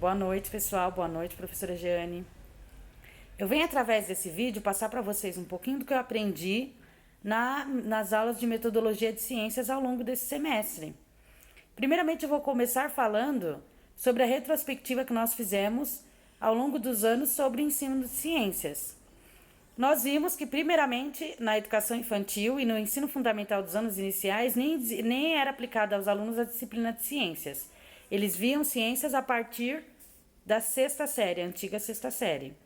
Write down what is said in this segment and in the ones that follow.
Boa noite, pessoal. Boa noite, professora Jeane. Eu venho, através desse vídeo, passar para vocês um pouquinho do que eu aprendi nas aulas de metodologia de ciências ao longo desse semestre. Primeiramente, eu vou começar falando sobre a retrospectiva que nós fizemos ao longo dos anos sobre o ensino de ciências. Nós vimos que, primeiramente, na educação infantil e no ensino fundamental dos anos iniciais, nem era aplicada aos alunos a disciplina de ciências. Eles viam ciências a partir da sexta série, a antiga sexta série.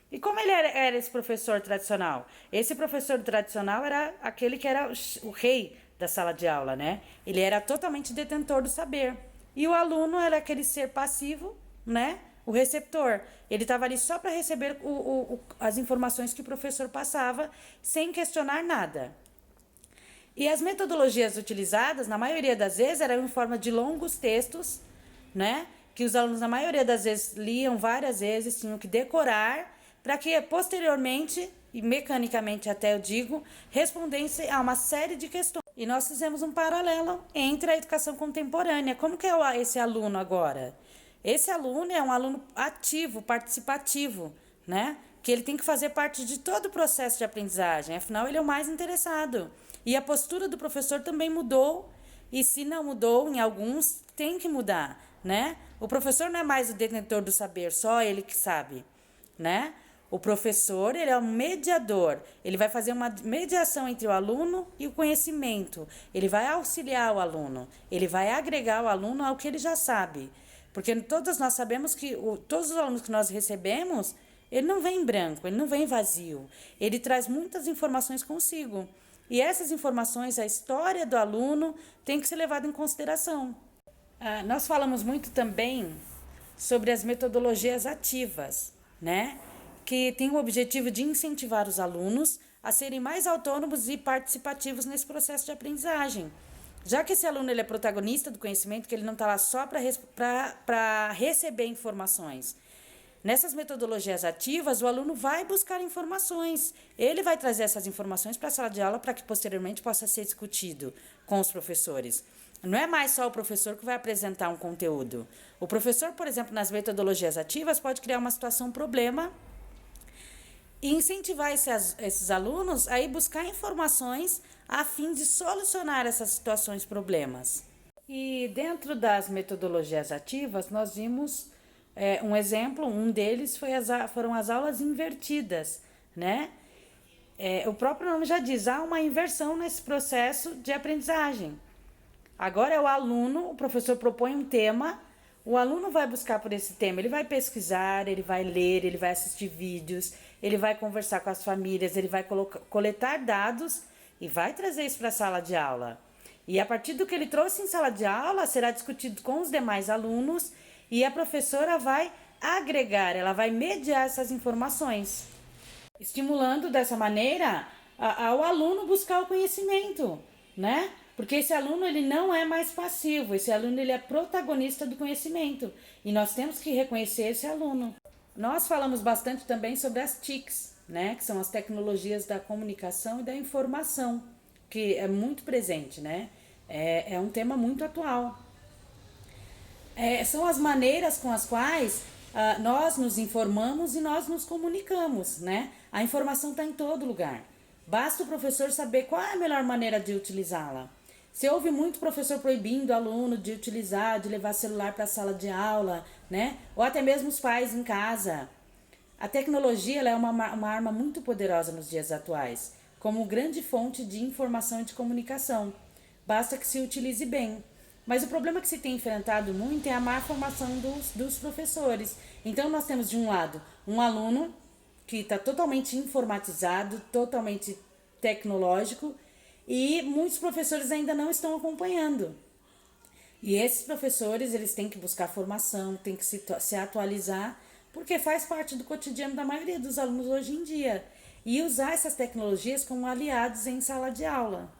E como ele era esse professor tradicional? Esse professor tradicional era aquele que era o rei da sala de aula, né? Ele era totalmente detentor do saber. E o aluno era aquele ser passivo, né? O receptor. Ele estava ali só para receber as informações que o professor passava, sem questionar nada. E as metodologias utilizadas, na maioria das vezes, eram em forma de longos textos, né? Que os alunos, na maioria das vezes, liam várias vezes, tinham que decorar, para que posteriormente, e mecanicamente até eu digo, respondessem a uma série de questões. E nós fizemos um paralelo entre a educação contemporânea. Como que é esse aluno agora? Esse aluno é um aluno ativo, participativo, né? Que ele tem que fazer parte de todo o processo de aprendizagem, afinal ele é o mais interessado. E a postura do professor também mudou, e se não mudou, em alguns, tem que mudar, né? O professor não é mais o detentor do saber, só ele que sabe, né? O professor, ele é um mediador, ele vai fazer uma mediação entre o aluno e o conhecimento, ele vai auxiliar o aluno, ele vai agregar o aluno ao que ele já sabe. Porque todos nós sabemos que todos os alunos que nós recebemos, ele não vem branco, ele não vem vazio. Ele traz muitas informações consigo. E essas informações, a história do aluno, tem que ser levada em consideração. Nós falamos muito também sobre as metodologias ativas, né? Que tem o objetivo de incentivar os alunos a serem mais autônomos e participativos nesse processo de aprendizagem. Já que esse aluno ele é protagonista do conhecimento, que ele não está lá só para receber informações. Nessas metodologias ativas, o aluno vai buscar informações. Ele vai trazer essas informações para a sala de aula para que posteriormente possa ser discutido com os professores. Não é mais só o professor que vai apresentar um conteúdo. O professor, por exemplo, nas metodologias ativas, pode criar uma situação problema e incentivar esses alunos a ir buscar informações a fim de solucionar essas situações, problemas. E dentro das metodologias ativas, nós vimos um exemplo, um deles foram as aulas invertidas, né? O próprio nome já diz, há uma inversão nesse processo de aprendizagem. Agora é o aluno, o professor propõe um tema, o aluno vai buscar por esse tema, ele vai pesquisar, ele vai ler, ele vai assistir vídeos, ele vai conversar com as famílias, ele vai coletar dados e vai trazer isso para a sala de aula. E a partir do que ele trouxe em sala de aula, será discutido com os demais alunos e a professora vai agregar, ela vai mediar essas informações, estimulando dessa maneira ao aluno buscar o conhecimento, né? Porque esse aluno ele não é mais passivo, esse aluno ele é protagonista do conhecimento e nós temos que reconhecer esse aluno. Nós falamos bastante também sobre as TICs, né? Que são as tecnologias da comunicação e da informação, que é muito presente, né? É um tema muito atual. São as maneiras com as quais nós nos informamos e nós nos comunicamos, né? A informação está em todo lugar. Basta o professor saber qual é a melhor maneira de utilizá-la. Se houve muito professor proibindo o aluno de utilizar, de levar celular para a sala de aula, né? Ou até mesmo os pais em casa. A tecnologia ela é uma arma muito poderosa nos dias atuais, como grande fonte de informação e de comunicação. Basta que se utilize bem. Mas o problema que se tem enfrentado muito é a má formação dos professores. Então nós temos de um lado um aluno que está totalmente informatizado, totalmente tecnológico, e muitos professores ainda não estão acompanhando. E esses professores eles têm que buscar formação, têm que se atualizar, porque faz parte do cotidiano da maioria dos alunos hoje em dia. E usar essas tecnologias como aliados em sala de aula.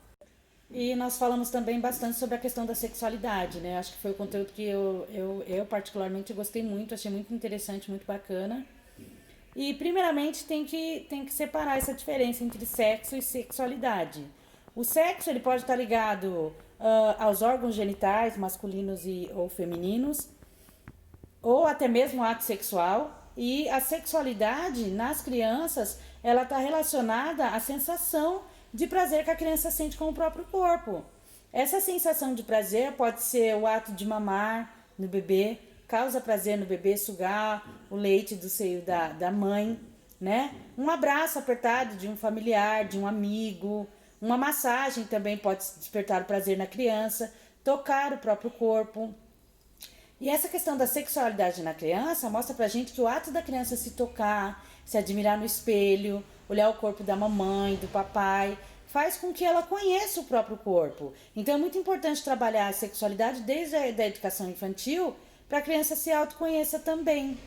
E nós falamos também bastante sobre a questão da sexualidade, né? Acho que foi o conteúdo que eu particularmente gostei muito, achei muito interessante, muito bacana. E primeiramente tem que separar essa diferença entre sexo e sexualidade. O sexo ele pode estar ligado aos órgãos genitais masculinos ou femininos, ou até mesmo ato sexual. E a sexualidade nas crianças, ela está relacionada à sensação de prazer que a criança sente com o próprio corpo. Essa sensação de prazer pode ser o ato de mamar no bebê, causa prazer no bebê sugar o leite do seio da mãe, né? Um abraço apertado de um familiar, de um amigo, uma massagem também pode despertar o prazer na criança, tocar o próprio corpo. E essa questão da sexualidade na criança mostra pra gente que o ato da criança se tocar, se admirar no espelho, olhar o corpo da mamãe, do papai, faz com que ela conheça o próprio corpo. Então é muito importante trabalhar a sexualidade desde a da educação infantil para a criança se autoconheça também.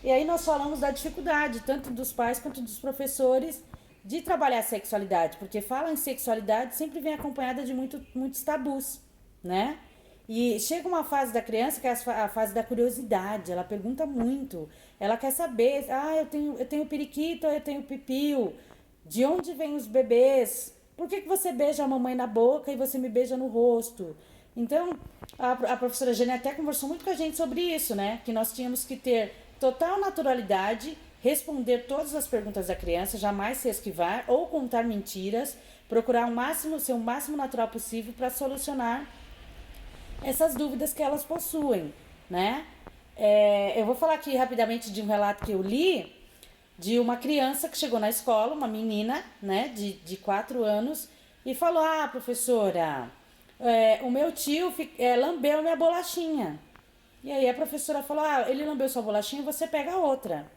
E aí nós falamos da dificuldade, tanto dos pais quanto dos professores, de trabalhar a sexualidade, porque falar em sexualidade sempre vem acompanhada de muitos tabus, né? E chega uma fase da criança que é a fase da curiosidade, ela pergunta muito, ela quer saber, eu tenho periquito, eu tenho pipio, de onde vêm os bebês, por que você beija a mamãe na boca e você me beija no rosto? Então, a professora Jane até conversou muito com a gente sobre isso, né? Que nós tínhamos que ter total naturalidade, responder todas as perguntas da criança, jamais se esquivar ou contar mentiras, procurar ser o máximo natural possível para solucionar essas dúvidas que elas possuem, né? Eu vou falar aqui rapidamente de um relato que eu li de uma criança que chegou na escola, uma menina, né, de 4 anos, e falou, professora, o meu tio lambeu minha bolachinha. E aí a professora falou, ele lambeu sua bolachinha, você pega outra.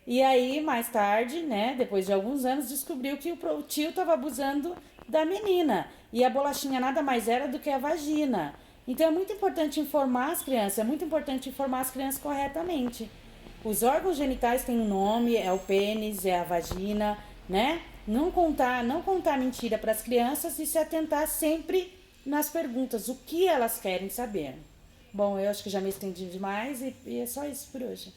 E aí, mais tarde, né, depois de alguns anos, descobriu que o tio estava abusando da menina. E a bolachinha nada mais era do que a vagina. Então é muito importante informar as crianças, é muito importante informar as crianças corretamente. Os órgãos genitais têm um nome, é o pênis, é a vagina, né? Não contar mentira para as crianças e se atentar sempre nas perguntas, o que elas querem saber. Bom, eu acho que já me estendi demais e é só isso por hoje.